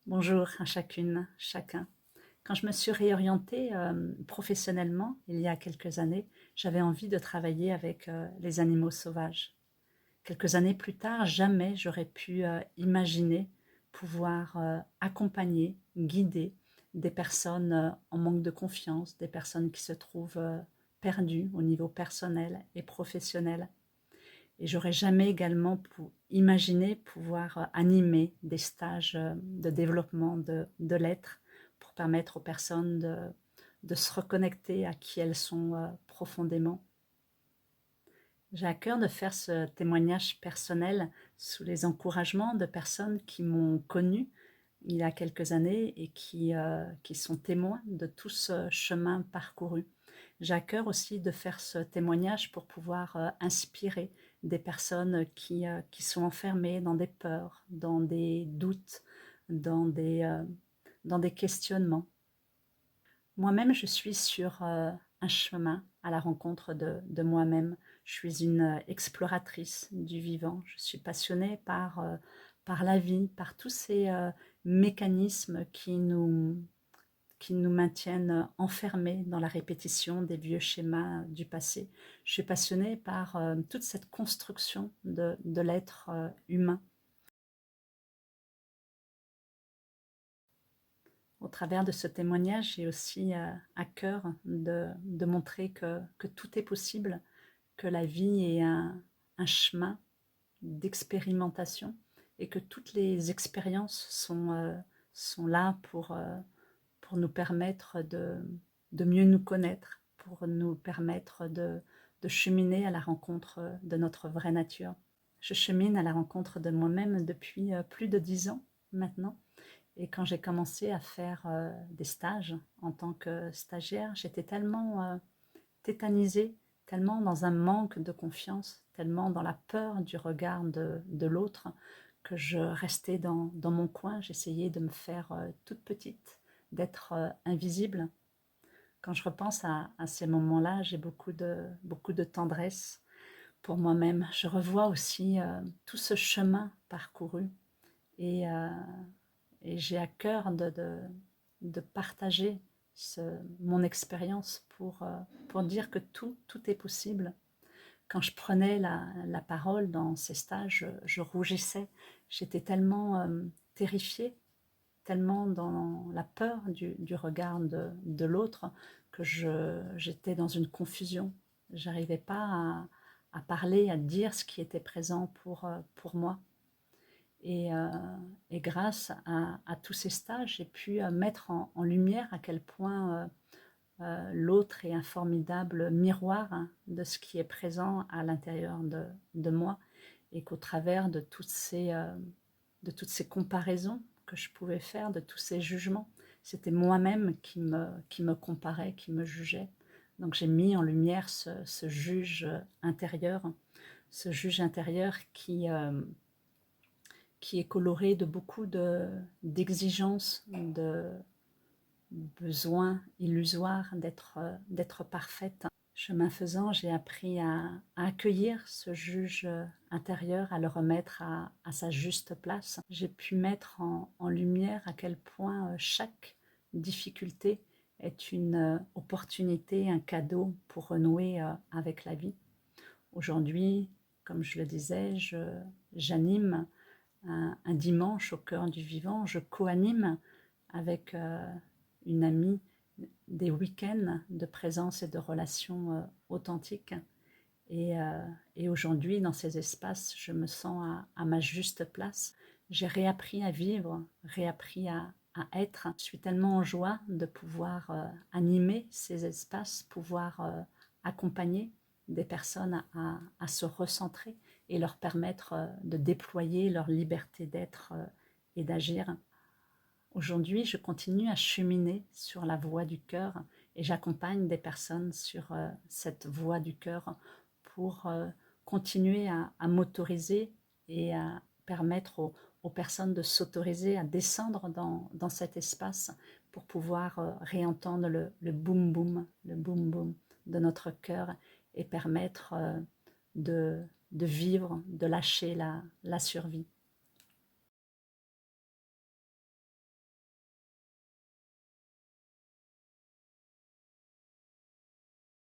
Bonjour à chacune, chacun. Quand je me suis réorientée professionnellement il y a quelques années, j'avais envie de travailler avec les animaux sauvages. Quelques années plus tard, jamais j'aurais pu imaginer pouvoir accompagner, guider des personnes en manque de confiance, des personnes qui se trouvent perdues au niveau personnel et professionnel. Et j'aurais jamais également imaginé pouvoir animer des stages de développement de l'être pour permettre aux personnes de se reconnecter à qui elles sont profondément. J'ai à cœur de faire ce témoignage personnel sous les encouragements de personnes qui m'ont connue il y a quelques années et qui sont témoins de tout ce chemin parcouru. J'ai à cœur aussi de faire ce témoignage pour pouvoir inspirer des personnes qui sont enfermées dans des peurs, dans des doutes, dans dans des questionnements. Moi-même, je suis sur un chemin à la rencontre de moi-même. Je suis une exploratrice du vivant. Je suis passionnée par la vie, par tous ces mécanismes qui nous maintiennent enfermés dans la répétition des vieux schémas du passé. Je suis passionnée par toute cette construction de l'être humain. Au travers de ce témoignage, j'ai aussi à cœur de montrer que tout est possible, que la vie est un chemin d'expérimentation et que toutes les expériences sont là pour nous permettre de mieux nous connaître, pour nous permettre de cheminer à la rencontre de notre vraie nature. Je chemine à la rencontre de moi-même depuis plus de 10 ans maintenant. Et quand j'ai commencé à faire des stages en tant que stagiaire, j'étais tellement tétanisée, tellement dans un manque de confiance, tellement dans la peur du regard de l'autre, que je restais dans mon coin, j'essayais de me faire toute petite, d'être invisible. Quand je repense à ces moments-là, j'ai beaucoup de tendresse pour moi-même. Je revois aussi tout ce chemin parcouru et, euh, et j'ai à cœur de partager mon expérience pour dire que tout est possible. Quand je prenais la parole dans ces stages, je rougissais. J'étais tellement terrifiée, tellement dans la peur du regard de l'autre que j'étais dans une confusion. J'arrivais pas à parler, à dire ce qui était présent pour moi. Et, euh, et grâce à tous ces stages, j'ai pu mettre en lumière à quel point l'autre est un formidable miroir hein, de ce qui est présent à l'intérieur de moi et qu'au travers de toutes ces comparaisons que je pouvais faire, de tous ces jugements, c'était moi-même qui me comparais, qui me jugeais. Donc j'ai mis en lumière ce juge intérieur, ce juge intérieur qui est coloré de beaucoup d'exigences, de besoins illusoires d'être parfaite. Chemin faisant, j'ai appris à accueillir ce juge intérieur, à le remettre à sa juste place. J'ai pu mettre en lumière à quel point chaque difficulté est une opportunité, un cadeau pour renouer avec la vie. Aujourd'hui, comme je le disais, j'anime un dimanche au cœur du vivant, je co-anime avec une amie des week-ends de présence et de relations authentiques. Et aujourd'hui, dans ces espaces, je me sens à ma juste place. J'ai réappris à vivre, réappris à être. Je suis tellement en joie de pouvoir animer ces espaces, pouvoir accompagner des personnes à se recentrer et leur permettre de déployer leur liberté d'être et d'agir. Aujourd'hui, je continue à cheminer sur la voie du cœur et j'accompagne des personnes sur cette voie du cœur pour continuer à m'autoriser et à permettre aux personnes de s'autoriser à descendre dans cet espace pour pouvoir réentendre le boom boom de notre cœur et permettre de vivre, de lâcher la survie.